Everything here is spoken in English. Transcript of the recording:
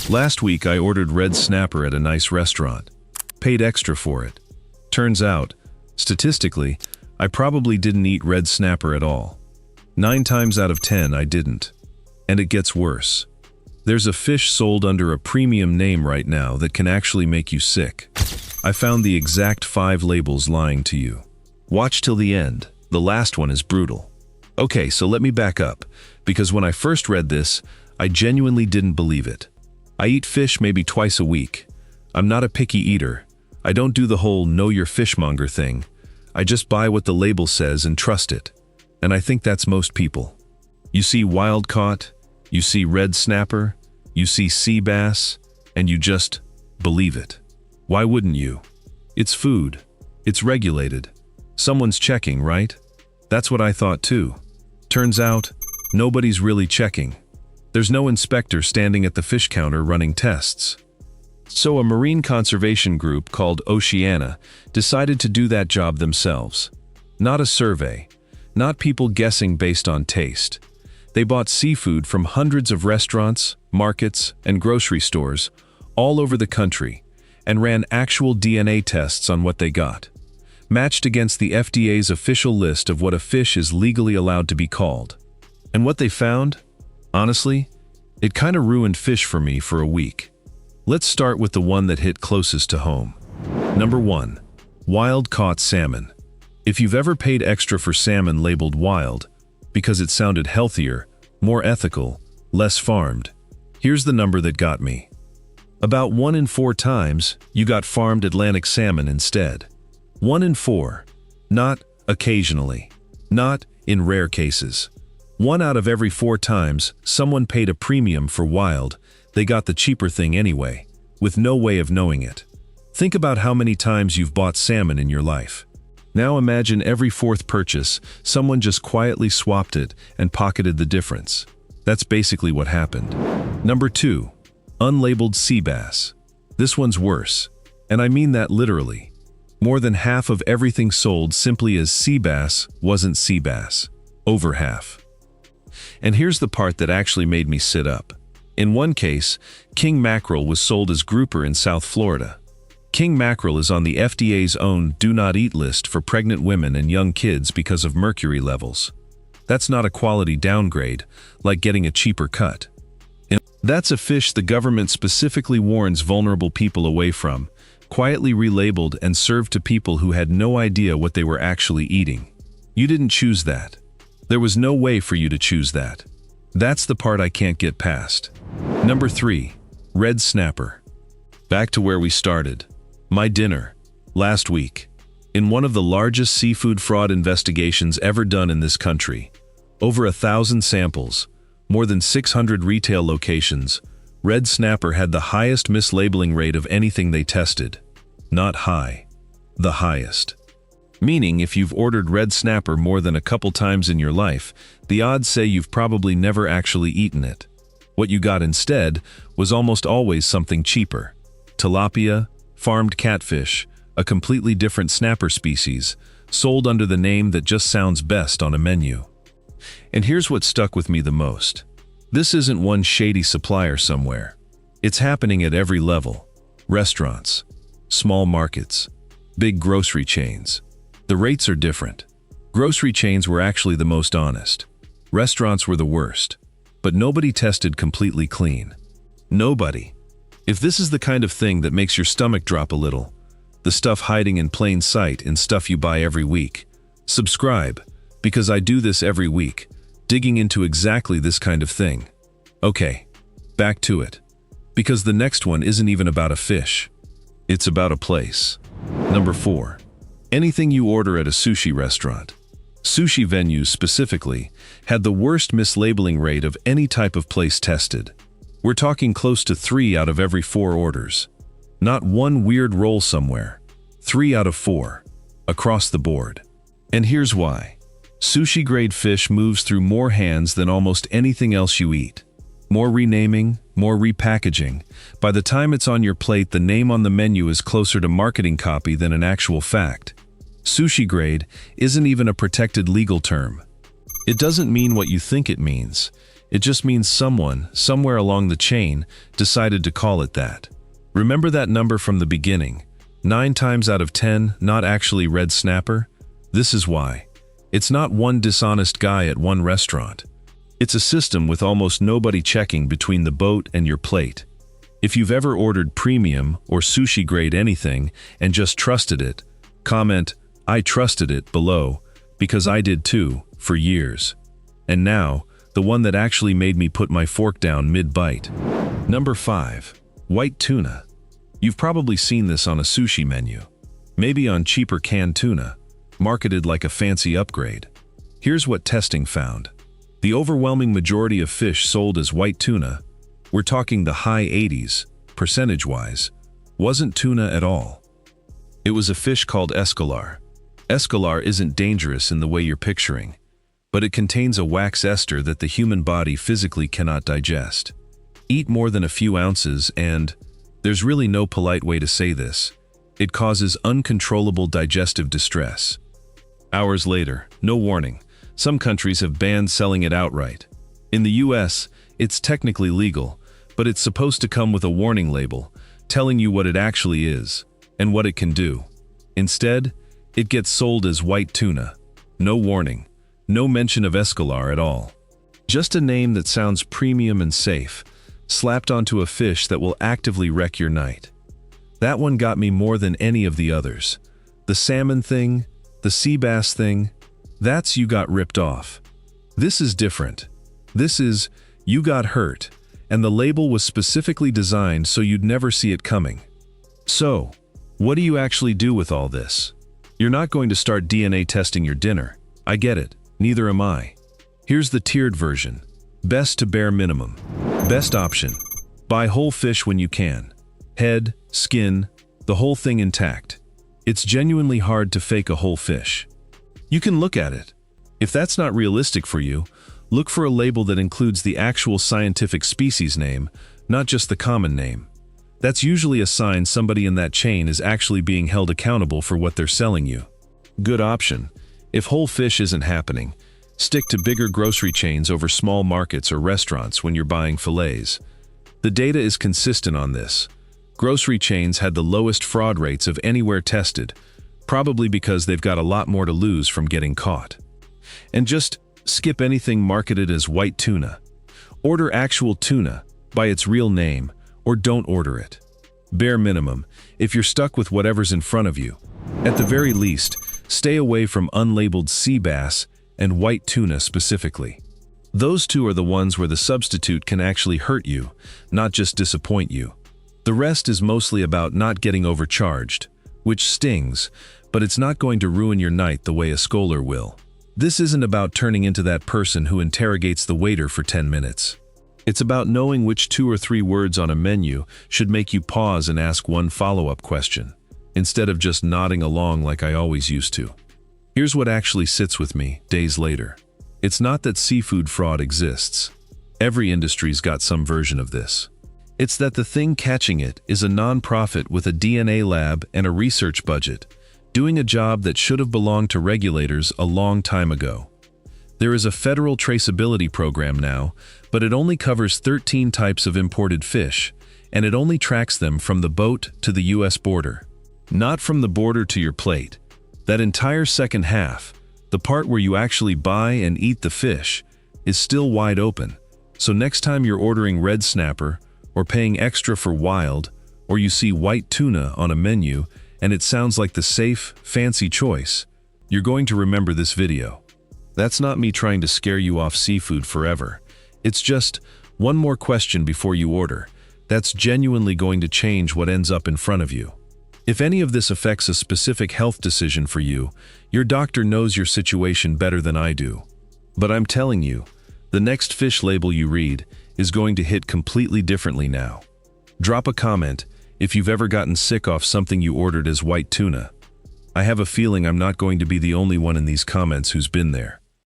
Last week I ordered red snapper at a nice restaurant. Paid extra for it. Turns out, statistically, I probably didn't eat red snapper at all. 9 times out of 10 I didn't. And it gets worse. There's a fish sold under a premium name right now that can actually make you sick. I found the exact 5 labels lying to you. Watch till the end. The last one is brutal. Okay, so let me back up, because when I first read this, I genuinely didn't believe it. I eat fish maybe twice a week. I'm not a picky eater. I don't do the whole know your fishmonger thing. I just buy what the label says and trust it. And I think that's most people. You see wild caught, you see red snapper, you see sea bass, and you just believe it. Why wouldn't you? It's food. It's regulated. Someone's checking, right? That's what I thought too. Turns out, nobody's really checking. There's no inspector standing at the fish counter running tests. So a marine conservation group called Oceana decided to do that job themselves. Not a survey, not people guessing based on taste. They bought seafood from hundreds of restaurants, markets, and grocery stores all over the country and ran actual DNA tests on what they got, matched against the FDA's official list of what a fish is legally allowed to be called. And what they found? Honestly, it kind of ruined fish for me for a week. Let's start with the one that hit closest to home. Number 1. Wild-caught salmon. If you've ever paid extra for salmon labeled wild, because it sounded healthier, more ethical, less farmed, here's the number that got me. About 1 in 4 times, you got farmed Atlantic salmon instead. 1 in 4. Not occasionally. Not in rare cases. 1 out of every 4 times someone paid a premium for wild, they got the cheaper thing anyway, with no way of knowing it. Think about how many times you've bought salmon in your life. Now imagine every 4th purchase, someone just quietly swapped it and pocketed the difference. That's basically what happened. Number 2. Unlabeled sea bass. This one's worse, and I mean that literally. More than half of everything sold simply as sea bass wasn't sea bass. Over half. And here's the part that actually made me sit up. In one case, king mackerel was sold as grouper in South Florida. King mackerel is on the FDA's own do not eat list for pregnant women and young kids because of mercury levels. That's not a quality downgrade, like getting a cheaper cut. That's a fish the government specifically warns vulnerable people away from, quietly relabeled and served to people who had no idea what they were actually eating. You didn't choose that. There was no way for you to choose that. That's the part I can't get past. Number 3. Red snapper. Back to where we started. My dinner. Last week. In one of the largest seafood fraud investigations ever done in this country. Over 1,000 samples. More than 600 retail locations. Red snapper had the highest mislabeling rate of anything they tested. Not high. The highest. Meaning, if you've ordered red snapper more than a couple times in your life, the odds say you've probably never actually eaten it. What you got instead was almost always something cheaper. Tilapia, farmed catfish, a completely different snapper species, sold under the name that just sounds best on a menu. And here's what stuck with me the most. This isn't one shady supplier somewhere. It's happening at every level. Restaurants, small markets, big grocery chains. The rates are different. Grocery chains were actually the most honest. Restaurants were the worst. But nobody tested completely clean. Nobody. If this is the kind of thing that makes your stomach drop a little, the stuff hiding in plain sight in stuff you buy every week, subscribe, because I do this every week, digging into exactly this kind of thing. Okay, back to it. Because the next one isn't even about a fish. It's about a place. Number 4. Anything you order at a sushi restaurant. Sushi venues specifically had the worst mislabeling rate of any type of place tested. We're talking close to 3 out of every 4 orders. Not one weird roll somewhere. 3 out of 4. Across the board. And here's why. Sushi-grade fish moves through more hands than almost anything else you eat. More renaming, more repackaging. By the time it's on your plate, the name on the menu is closer to marketing copy than an actual fact. Sushi grade isn't even a protected legal term. It doesn't mean what you think it means. It just means someone, somewhere along the chain, decided to call it that. Remember that number from the beginning. 9 times out of 10, not actually red snapper? This is why. It's not one dishonest guy at one restaurant. It's a system with almost nobody checking between the boat and your plate. If you've ever ordered premium or sushi grade anything and just trusted it, comment, "I trusted it" below, because I did too, for years. And now, the one that actually made me put my fork down mid-bite. Number 5. White tuna. You've probably seen this on a sushi menu. Maybe on cheaper canned tuna, marketed like a fancy upgrade. Here's what testing found. The overwhelming majority of fish sold as white tuna, we're talking the high 80s, percentage-wise, wasn't tuna at all. It was a fish called escolar. Escolar isn't dangerous in the way you're picturing, but it contains a wax ester that the human body physically cannot digest. Eat more than a few ounces and, there's really no polite way to say this, it causes uncontrollable digestive distress. Hours later, no warning, some countries have banned selling it outright. In the US, it's technically legal, but it's supposed to come with a warning label, telling you what it actually is, and what it can do. Instead, it gets sold as white tuna. No warning, no mention of escolar at all. Just a name that sounds premium and safe, slapped onto a fish that will actively wreck your night. That one got me more than any of the others. The salmon thing, the sea bass thing, that's you got ripped off. This is different. This is, you got hurt, and the label was specifically designed so you'd never see it coming. So, what do you actually do with all this? You're not going to start DNA testing your dinner. I get it, neither am I. Here's the tiered version. Best to bare minimum. Best option. Buy whole fish when you can. Head, skin, the whole thing intact. It's genuinely hard to fake a whole fish. You can look at it. If that's not realistic for you, look for a label that includes the actual scientific species name, not just the common name. That's usually a sign somebody in that chain is actually being held accountable for what they're selling you. Good option. If whole fish isn't happening, stick to bigger grocery chains over small markets or restaurants when you're buying fillets. The data is consistent on this. Grocery chains had the lowest fraud rates of anywhere tested, probably because they've got a lot more to lose from getting caught. And just skip anything marketed as white tuna. Order actual tuna, by its real name, or don't order it. Bare minimum, if you're stuck with whatever's in front of you. At the very least, stay away from unlabeled sea bass and white tuna specifically. Those two are the ones where the substitute can actually hurt you, not just disappoint you. The rest is mostly about not getting overcharged, which stings, but it's not going to ruin your night the way escolar will. This isn't about turning into that person who interrogates the waiter for 10 minutes. It's about knowing which 2 or 3 words on a menu should make you pause and ask one follow-up question, instead of just nodding along like I always used to. Here's what actually sits with me days later. It's not that seafood fraud exists. Every industry's got some version of this. It's that the thing catching it is a non-profit with a DNA lab and a research budget, doing a job that should have belonged to regulators a long time ago. There is a federal traceability program now, but it only covers 13 types of imported fish, and it only tracks them from the boat to the US border. Not from the border to your plate. That entire second half, the part where you actually buy and eat the fish, is still wide open. So next time you're ordering red snapper, or paying extra for wild, or you see white tuna on a menu, and it sounds like the safe, fancy choice, you're going to remember this video. That's not me trying to scare you off seafood forever. It's just one more question before you order. That's genuinely going to change what ends up in front of you. If any of this affects a specific health decision for you, your doctor knows your situation better than I do. But I'm telling you, the next fish label you read is going to hit completely differently now. Drop a comment if you've ever gotten sick off something you ordered as white tuna. I have a feeling I'm not going to be the only one in these comments who's been there.